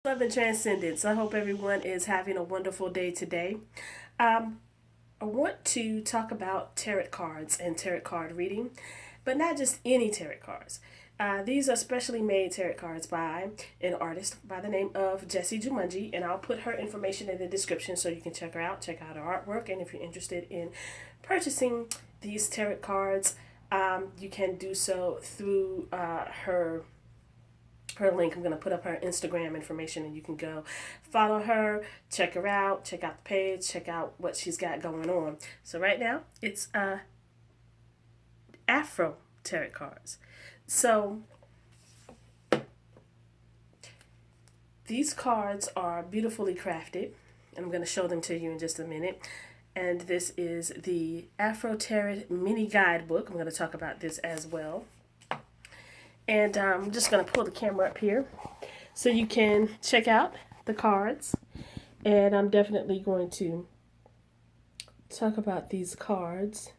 Love and transcendence. I hope everyone is having a wonderful day today. Um, I want to talk about tarot cards and tarot card reading, but not just any tarot cards. These are specially made tarot cards by an artist by the name of Jessi Jumanji, and I'll put her information in the description so you can check out her artwork. And if you're interested in purchasing these tarot cards, you can do so through her link. I'm going to put up her Instagram information and you can go follow her, check her out, check out the page, check out what she's got going on. So right now it's Afro tarot cards. So these cards are beautifully crafted and I'm going to show them to you in just a minute. And this is the Afro Tarot mini guidebook. I'm going to talk about this as well. And I'm just going to pull the camera up here so you can check out the cards. And I'm definitely going to talk about these cards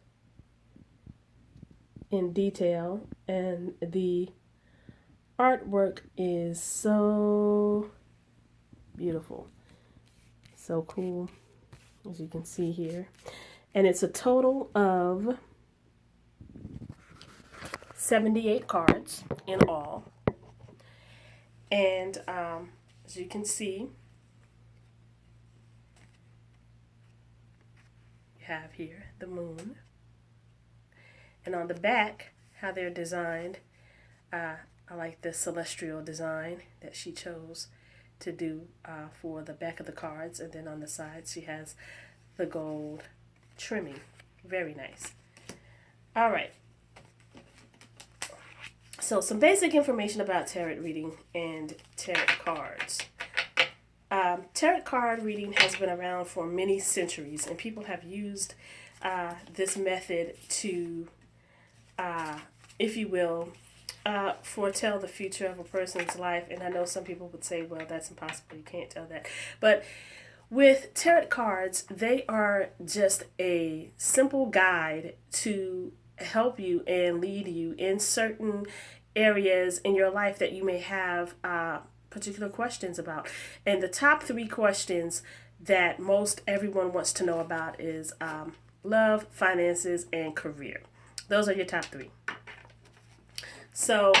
in detail. And the artwork is so beautiful. So cool, as you can see here. And it's a total of 78 cards in all. And as you can see, you have here the moon. And on the back, how they're designed, I like the celestial design that she chose to do for the back of the cards. And then on the sides, she has the gold trimming. Very nice. All right. So some basic information about tarot reading and tarot cards. Tarot card reading has been around for many centuries, and people have used this method to, if you will, foretell the future of a person's life. And I know some people would say, well, that's impossible. You can't tell that. But with tarot cards, they are just a simple guide to help you and lead you in certain areas in your life that you may have particular questions about. And the top three questions that most everyone wants to know about is love, finances, and career. Those are your top three. So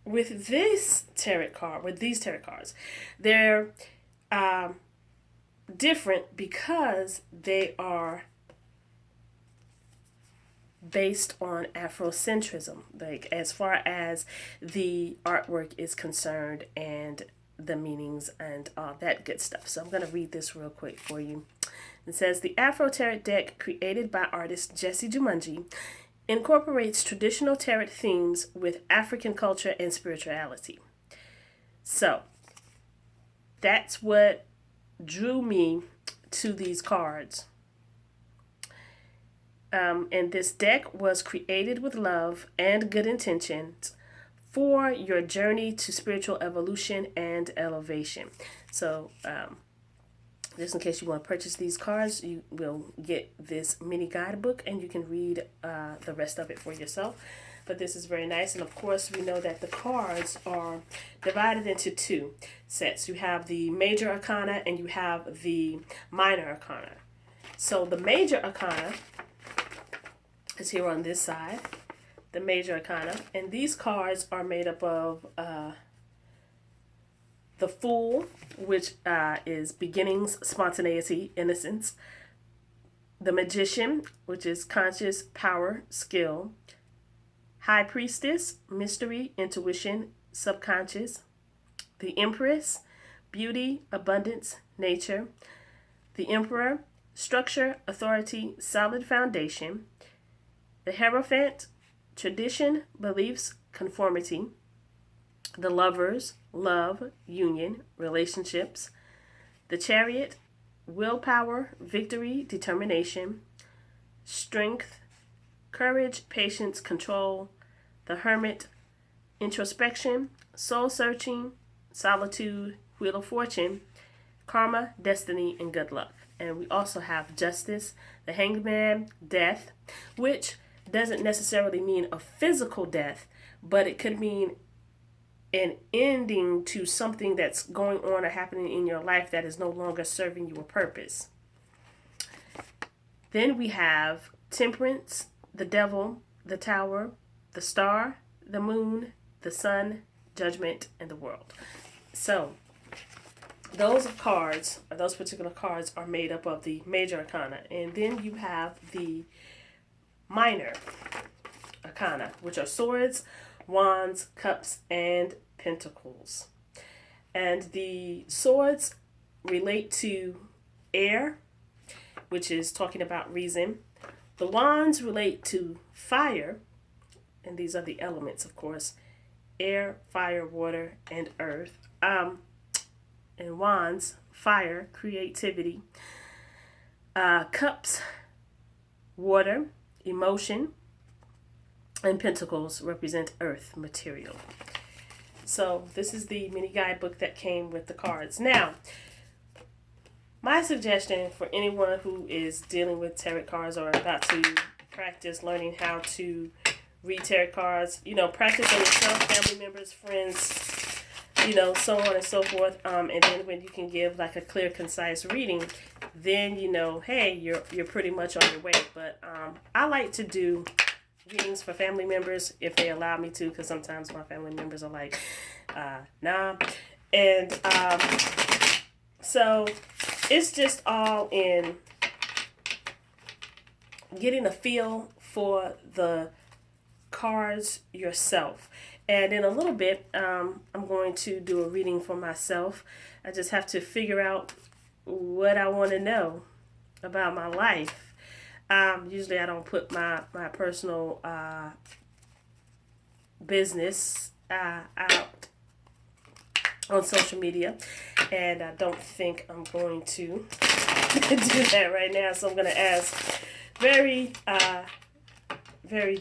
with these tarot cards, they're different because they are based on Afrocentrism, like as far as the artwork is concerned and the meanings and all that good stuff. So I'm going to read this real quick for you. It says, the Afro Tarot deck, created by artist Jessi Jumanji, incorporates traditional tarot themes with African culture and spirituality. So that's what drew me to these cards. And this deck was created with love and good intentions for your journey to spiritual evolution and elevation. So just in case you want to purchase these cards, you will get this mini guidebook and you can read the rest of it for yourself. But this is very nice. And of course, we know that the cards are divided into two sets. You have the major arcana and you have the minor arcana. So the major arcana is here on this side, the major arcana. And these cards are made up of the Fool, which is beginnings, spontaneity, innocence. The Magician, which is conscious, power, skill. High Priestess, mystery, intuition, subconscious. The Empress, beauty, abundance, nature. The Emperor, structure, authority, solid foundation. The Hierophant, tradition, beliefs, conformity. The Lovers, love, union, relationships. The Chariot, willpower, victory, determination. Strength, courage, patience, control. The Hermit, introspection, soul searching, solitude, wheel of fortune, karma, destiny, and good luck. And we also have Justice, the Hangman, death, which doesn't necessarily mean a physical death, but it could mean an ending to something that's going on or happening in your life that is no longer serving you a purpose. Then we have Temperance, the Devil, the Tower, the Star, the Moon, the Sun, Judgment, and the World. So those cards, or those particular cards, are made up of the major arcana. And then you have the minor arcana, which are swords, wands, cups, and pentacles. And the swords relate to air, which is talking about reason. The wands relate to fire, and these are the elements, of course: air, fire, water, and earth. And wands, fire, creativity. Cups, water, emotion. And pentacles represent earth, material. So this is the mini guidebook that came with the cards. Now, my suggestion for anyone who is dealing with tarot cards or about to practice learning how to read tarot cards, practice on yourself, family members, friends, so on and so forth. And then when you can give like a clear, concise reading, then hey, you're pretty much on your way. But I like to do readings for family members if they allow me to, because sometimes my family members are like, nah. And so it's just all in getting a feel for the cards yourself. And in a little bit, I'm going to do a reading for myself. I just have to figure out what I want to know about my life. Usually I don't put my personal business out on social media. And I don't think I'm going to do that right now. So I'm going to ask very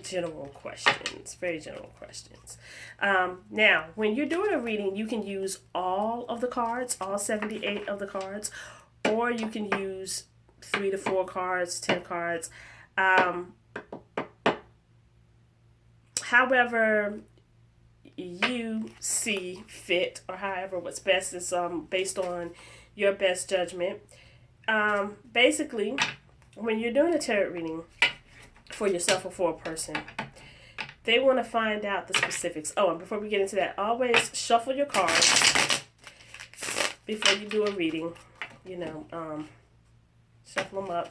general questions. Now, when you're doing a reading, you can use all of the cards, all 78 of the cards, or you can use 3 to 4 cards, 10 cards. However you see fit, or however what's best is based on your best judgment. Basically, when you're doing a tarot reading for yourself or for a person, they want to find out the specifics. Oh, and before we get into that, always shuffle your cards before you do a reading. Shuffle them up.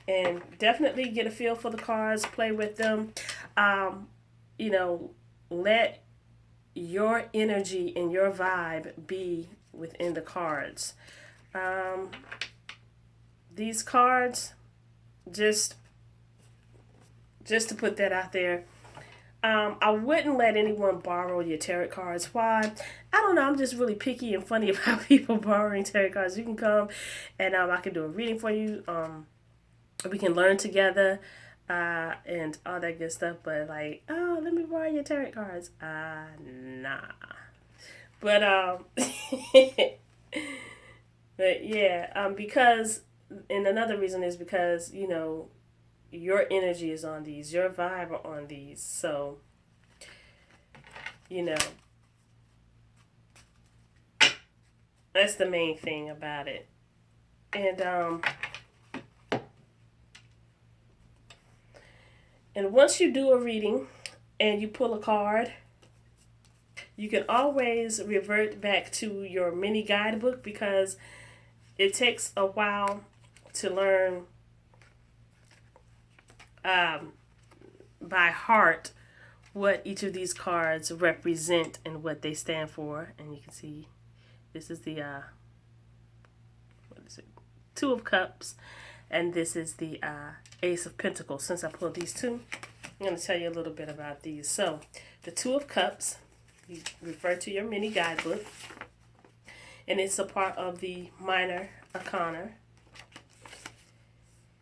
And definitely get a feel for the cards. Play with them. Let your energy and your vibe be within the cards. These cards, just to put that out there, I wouldn't let anyone borrow your tarot cards. Why? I don't know. I'm just really picky and funny about people borrowing tarot cards. You can come and I can do a reading for you. We can learn together and all that good stuff. But like, oh, let me borrow your tarot cards. Nah. But but yeah, because, and another reason is because, your energy is on these, your vibe are on these. So, that's the main thing about it. And once you do a reading and you pull a card, you can always revert back to your mini guidebook, because it takes a while to learn by heart what each of these cards represent and what they stand for. And you can see this is the Two of Cups, and this is the Ace of Pentacles. Since I pulled these two, I'm going to tell you a little bit about these. So the Two of Cups, you refer to your mini guidebook, and it's a part of the minor arcana,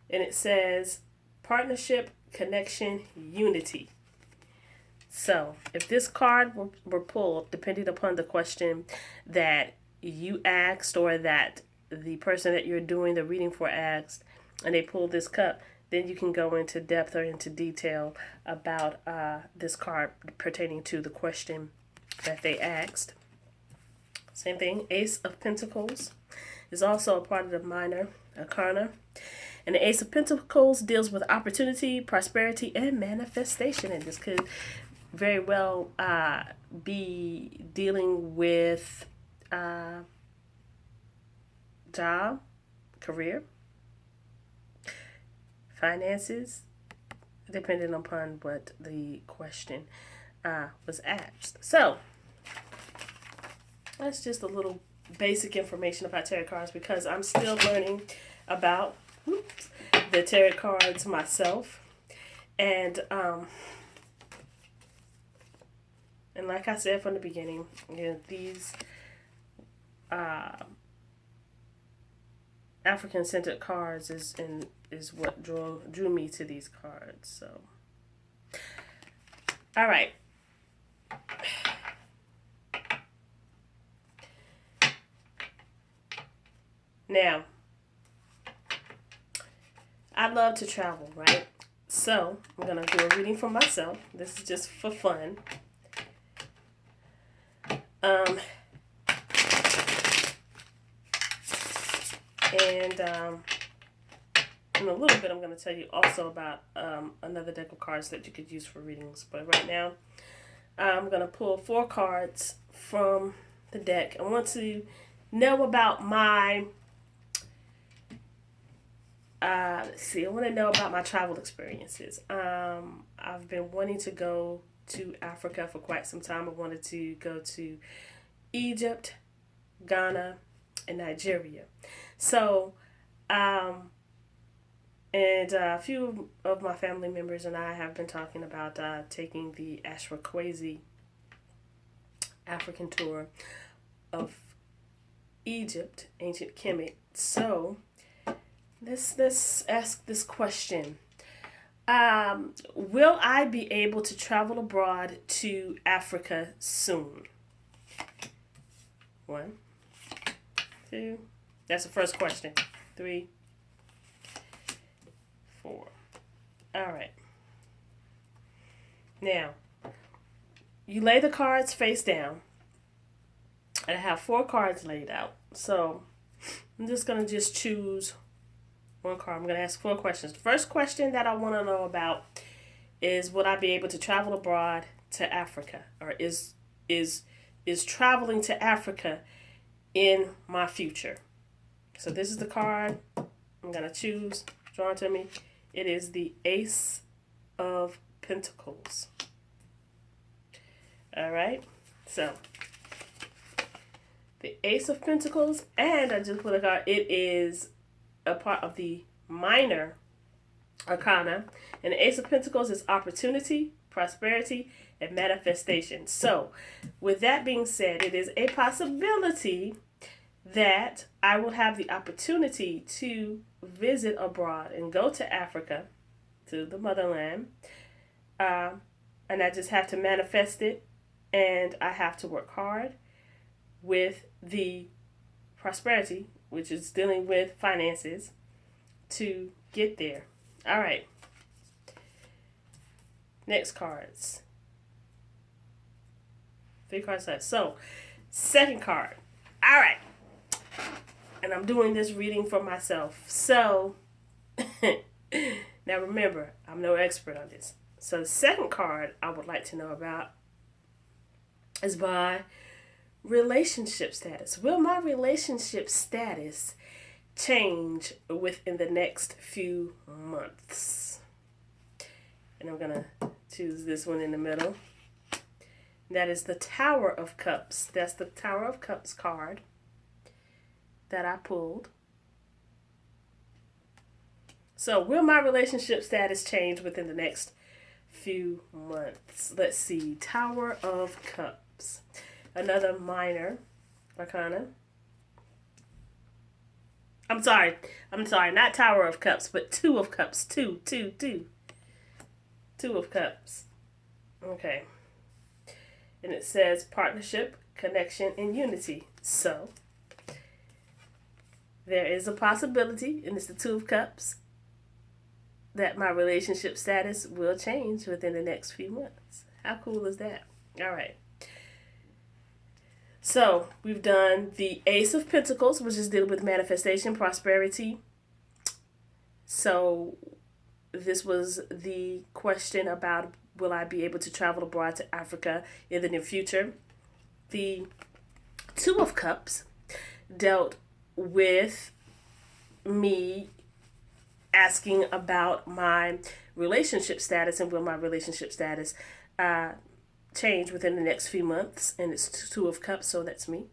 and it says partnership, connection, unity. So if this card were pulled, depending upon the question that you asked or that the person that you're doing the reading for asked, and they pulled this cup, then you can go into depth or into detail about this card pertaining to the question that they asked. Same thing, Ace of Pentacles is also a part of the minor arcana. And the Ace of Pentacles deals with opportunity, prosperity, and manifestation. And this could very well be dealing with job, career, finances, depending upon what the question was asked. So that's just a little basic information about tarot cards, because I'm still learning about the tarot cards myself. And like I said from the beginning, these African-centered cards is what drew me to these cards. So, all right. Now, I love to travel, right? So, I'm going to do a reading for myself. This is just for fun. And in a little bit, I'm going to tell you also about another deck of cards that you could use for readings. But right now, I'm going to pull 4 cards from the deck. I want to know about my... I want to know about my travel experiences. I've been wanting to go to Africa for quite some time. I wanted to go to Egypt, Ghana, and Nigeria. So, and a few of my family members and I have been talking about taking the Ashraquazi African tour of Egypt, ancient Kemet. So, let's ask this question. Will I be able to travel abroad to Africa soon? 1, 2. That's the first question. 3, 4. All right. Now, you lay the cards face down. And I have 4 cards laid out. So, I'm just going to choose one card. I'm going to ask 4 questions. The first question that I want to know about is, would I be able to travel abroad to Africa? Or is traveling to Africa in my future? So this is the card I'm going to choose. Drawn to me. It is the Ace of Pentacles. All right. So the Ace of Pentacles, and I just put a card. It is a part of the minor arcana, and the Ace of Pentacles is opportunity, prosperity, and manifestation. So with that being said, it is a possibility that I will have the opportunity to visit abroad and go to Africa, to the motherland, and I just have to manifest it, and I have to work hard with the prosperity, which is dealing with finances, to get there. All right. Next cards. 3 cards left. So, second card. All right. And I'm doing this reading for myself. So, now remember, I'm no expert on this. So, the second card I would like to know about is my relationship status. Will my relationship status change within the next few months? And I'm going to choose this one in the middle. That is the Tower of Cups. That's the Tower of Cups card that I pulled. So, will my relationship status change within the next few months? Let's see. Tower of Cups. Another minor arcana. I'm sorry, not Tower of Cups, but 2 of Cups. 2 of Cups. Okay. And it says partnership, connection, and unity. So, there is a possibility, and it's the 2 of Cups, that my relationship status will change within the next few months. How cool is that? All right. So we've done the Ace of Pentacles, which is dealing with manifestation, prosperity. So this was the question about, will I be able to travel abroad to Africa in the near future? The Two of Cups dealt with me asking about my relationship status and will my relationship status change within the next few months. And it's Two of Cups, so that's me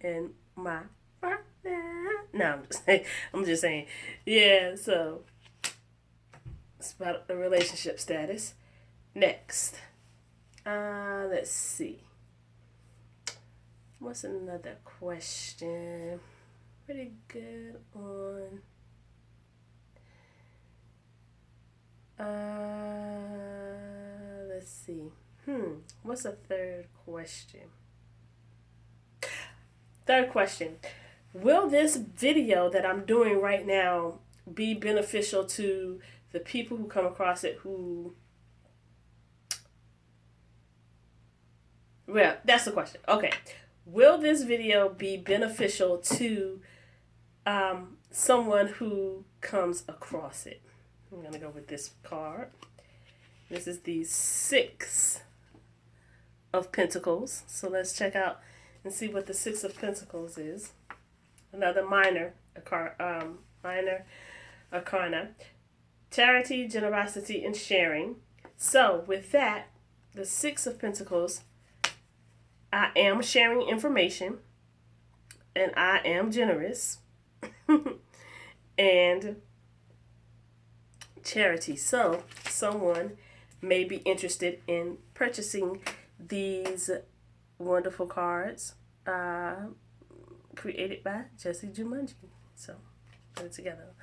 and my partner. No, I'm just saying. Yeah, so it's about the relationship status. Next, let's see. What's another question? Pretty good on. Let's see. What's a third question? Third question. Will this video that I'm doing right now be beneficial to the people who come across it who... Well, that's the question. Okay. Will this video be beneficial to someone who comes across it? I'm going to go with this card. This is the Six of Pentacles. So let's check out and see what the Six of Pentacles is. Another minor arcana. Charity, generosity, and sharing. So with that, the Six of Pentacles, I am sharing information and I am generous. And charity. So someone may be interested in purchasing these wonderful cards created by Jessi Jumanji. So put it together.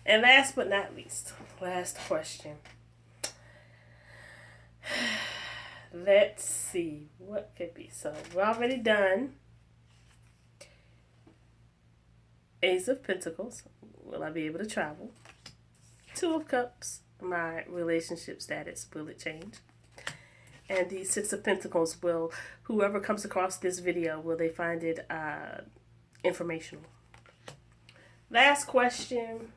And last but not least, last question. Let's see what could be. So we're already done. Ace of Pentacles. Will I be able to travel? Two of Cups. My relationship status, will it change? And the Six of Pentacles, will whoever comes across this video, will they find it informational? Last question.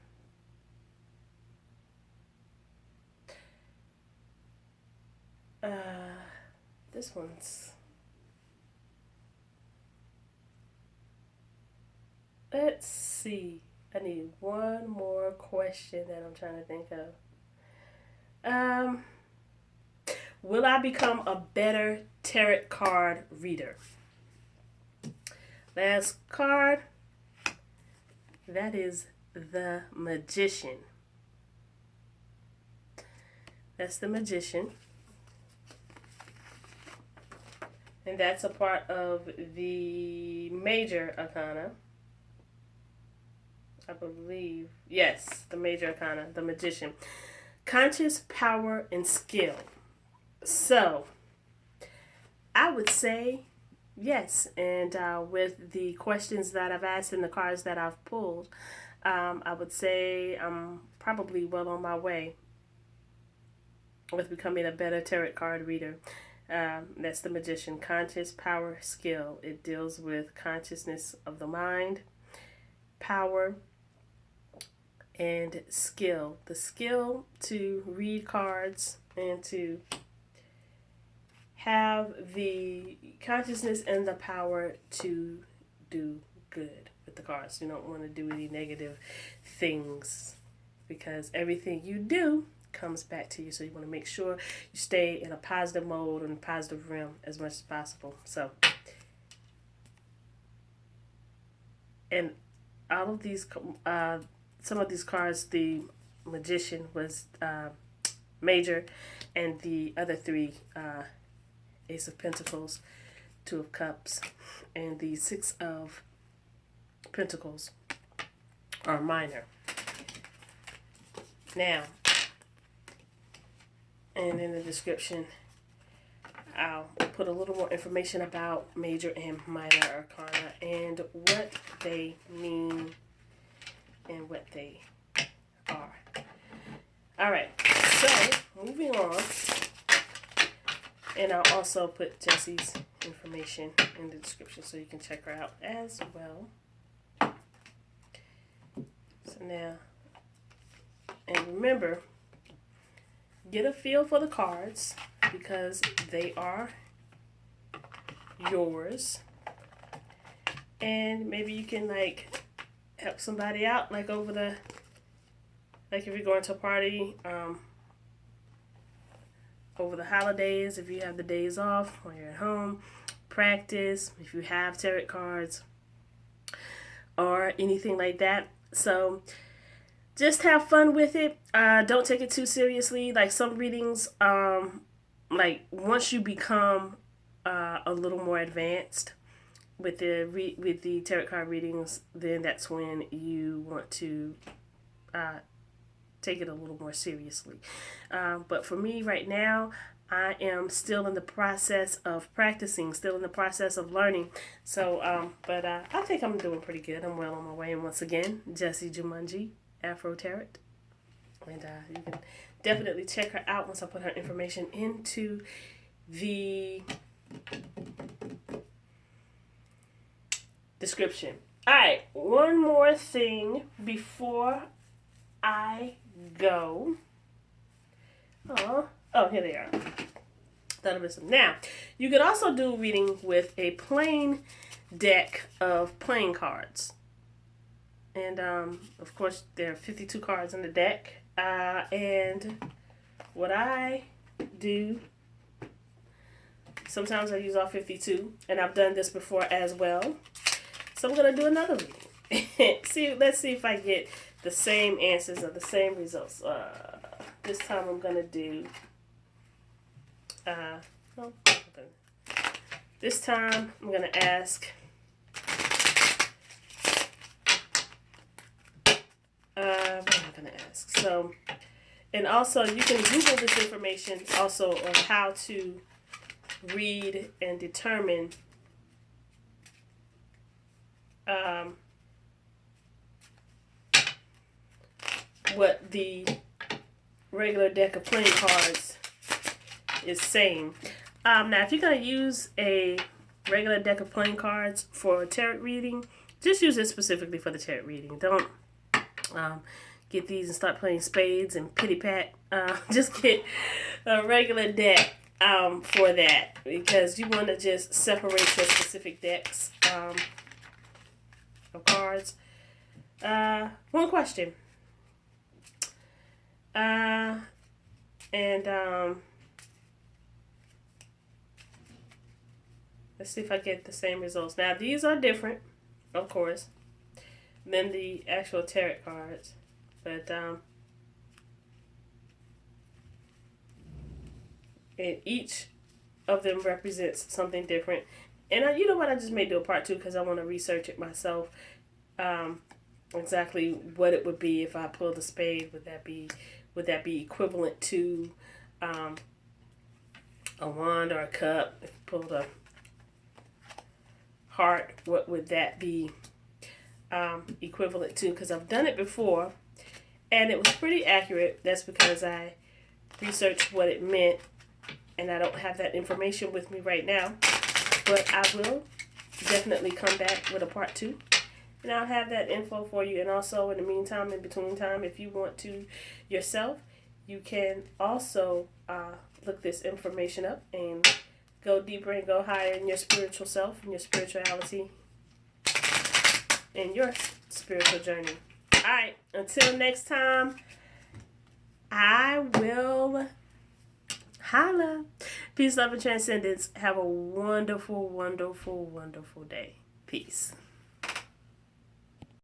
This one's... Let's see. I need one more question that I'm trying to think of. Will I become a better tarot card reader? Last card. That is the Magician. That's the Magician. And that's a part of the Major Arcana. I believe. Yes, the Major Arcana, the Magician. Conscious, power, and skill. So, I would say yes. And with the questions that I've asked and the cards that I've pulled, I would say I'm probably well on my way with becoming a better tarot card reader. That's the Magician. Conscious, power, skill. It deals with consciousness of the mind, power, and skill. The skill to read cards and to have the consciousness and the power to do good with the cards. You don't want to do any negative things because everything you do comes back to you. So you want to make sure you stay in a positive mode and positive realm as much as possible. So, and all of these, some of these cards, the Magician was Major, and the other three, Ace of Pentacles, Two of Cups, and the Six of Pentacles are minor. Now, and in the description, I'll put a little more information about Major and Minor Arcana and what they mean and what they are. All right, so moving on. And I'll also put Jessi's information in the description so you can check her out as well. So now, and remember, get a feel for the cards because they are yours. And maybe you can like help somebody out, like over the, like if you're going to a party, over the holidays, if you have the days off or you're at home, practice if you have tarot cards or anything like that. So just have fun with it. Don't take it too seriously. Like some readings, like once you become a little more advanced with the tarot card readings, then that's when you want to take it a little more seriously. But for me right now, I am still in the process of practicing, still in the process of learning. So, but I think I'm doing pretty good. I'm well on my way. And once again, Jessi Jumanji, Afro Tarot. And you can definitely check her out once I put her information into the description. All right, one more thing before I go. Oh, here they are. Thought I missed them. Now, you could also do reading with a plain deck of playing cards. And, of course, there are 52 cards in the deck. And what I do, sometimes I use all 52. And I've done this before as well. So I'm going to do another reading. Let's see if I get the same answers or the same results. This time I'm going to do... This time I'm going to ask... what am I going to ask? So, and also you can Google this information also on how to read and determine what the regular deck of playing cards is saying. Now, if you're going to use a regular deck of playing cards for a tarot reading, just use it specifically for the tarot reading. Don't get these and start playing spades and pity pat. Just get a regular deck for that, because you want to just separate your specific decks of cards. One question. Let's see if I get the same results. Now, these are different, of course, than the actual tarot cards. But, and each of them represents something different. And you know what? I just may do a part 2 because I want to research it myself. Exactly what it would be if I pulled a spade. Would that be equivalent to a wand or a cup? If I pulled a heart, what would that be equivalent to? Because I've done it before and it was pretty accurate. That's because I researched what it meant, and I don't have that information with me right now, but I will definitely come back with a part 2. And I'll have that info for you. And also, in the meantime, in between time, if you want to yourself, you can also look this information up and go deeper and go higher in your spiritual self and your spirituality and your spiritual journey. All right, until next time, I will holla. Peace, love, and transcendence. Have a wonderful, wonderful, wonderful day. Peace.